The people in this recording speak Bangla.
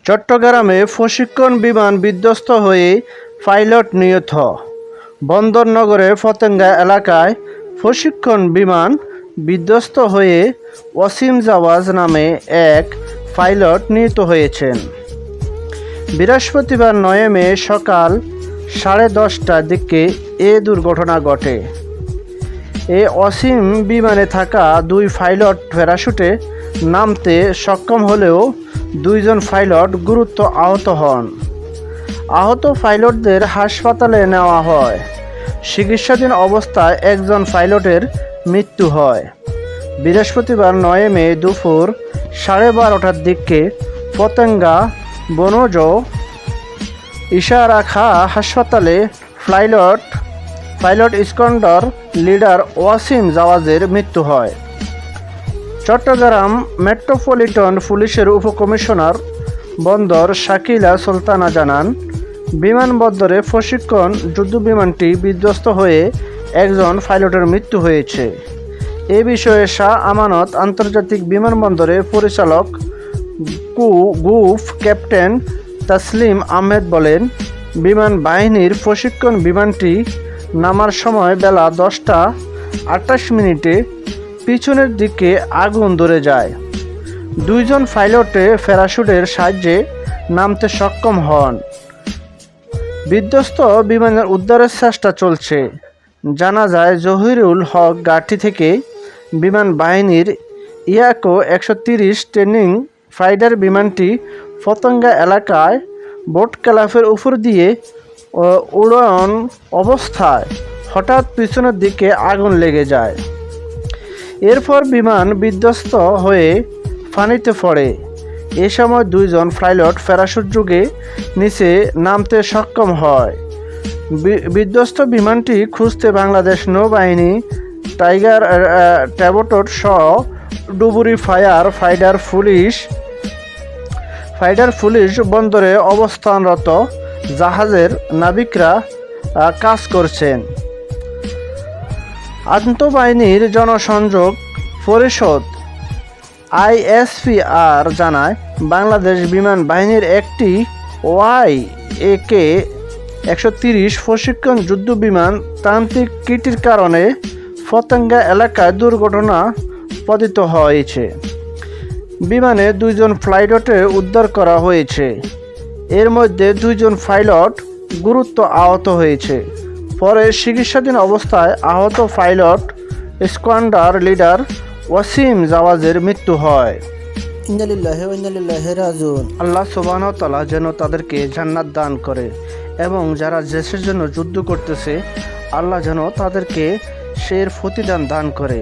চট্টগ্রামে প্রশিক্ষণ বিমান বিধ্বস্ত হয়ে পাইলট নিহত। বন্দরনগরে পতেঙ্গা এলাকায় প্রশিক্ষণ বিমান বিধ্বস্ত হয়ে ওয়াসিম জাওয়াজ নামে এক পাইলট নিহত হয়েছেন। বৃহস্পতিবার 9 মে সকাল 10:30টার দিকে এ দুর্ঘটনা ঘটে। এই ওয়াসিম বিমানে থাকা 2 পাইলট প্যারাশুটে নামতে সক্ষম হলেও 2 জন পাইলট গুরুতর আহত হন। আহত পাইলটদের হাসপাতালে নেওয়া হয়। চিকিৎসাধীন অবস্থায় একজন পাইলটের মৃত্যু হয়। বৃহস্পতিবার 9 মে দুপুর 12:30টার দিকে পতেঙ্গা বনজ ইশারা খা হাসপাতালে পাইলট স্কোয়াড্রন লিডার ওয়াসিম জাওয়াজের মৃত্যু হয়। চট্টগ্রাম মেট্রোপলিটন পুলিশের উপকমিশনার বন্দর শাকিলা সুলতানা জানান, বিমানবন্দরে প্রশিক্ষণ যুদ্ধবিমানটি বিধ্বস্ত হয়ে একজন পাইলটের মৃত্যু হয়েছে। এ বিষয়ে শাহ আমানত আন্তর্জাতিক বিমানবন্দরের পরিচালক গুফ ক্যাপ্টেন তাসলিম আহমেদ বলেন, বিমান বাহিনীর প্রশিক্ষণ বিমানটি নামার সময় বেলা 10:28 পিছনের দিকে আগুন ধরে যায়। 2 জন পাইলটে প্যারাশুটের সাহায্যে নামতে সক্ষম হন। বিধ্বস্ত বিমানের উদ্ধারের চেষ্টা চলছে। জানা যায়, জহিরুল হক ঘাঁটি থেকে বিমান বাহিনীর ইয়াকো 130 ট্রেনিং ফাইটার বিমানটি পতেঙ্গা এলাকায় বোট ক্লাবের উপর দিয়ে উড়ান অবস্থায় হঠাৎ পিছনের দিকে আগুন লেগে যায়। এরপর বিমান বিধ্বস্ত হয়ে পানিতে পড়ে। এ সময় 2 জন পাইলট প্যারাশুট যোগে নিচে নামতে সক্ষম হয়। বিধ্বস্ত বিমানটি খুঁজতে বাংলাদেশ নৌবাহিনী, টাইগার ট্যাবটর সহ ডুবুরি ফাইটার পুলিশ বন্দরে অবস্থানরত জাহাজের নাবিকরা কাজ করছেন। আন্তঃবাহিনীর জনসংযোগ পরিষদ ISPR জানায়, বাংলাদেশ বিমান বাহিনীর একটি YAK-130 প্রশিক্ষণ যুদ্ধবিমান তান্ত্রিক ত্রুটির কারণে পতেঙ্গা এলাকায় দুর্ঘটনা পতিত হয়েছে। বিমানে 2 জন পাইলটকে উদ্ধার করা হয়েছে। এর মধ্যে 2 জন পাইলট গুরুতর আহত হয়েছে। পরে চিকিৎসাধীন অবস্থায় আহত পাইলট স্কোয়াড্রন লিডার ওয়াসিম জাওয়াজের মৃত্যু হয়। ইন্না লিল্লাহি ওয়া ইন্না ইলাইহি রাজিউন। আল্লাহ সুবহানাহু ওয়া তাআলা যেন তাদেরকে জান্নাত দান করে এবং যারা দেশের জন্য যুদ্ধ করতেছে, আল্লাহ যেন তাদেরকে সের প্রতিদান দান করে।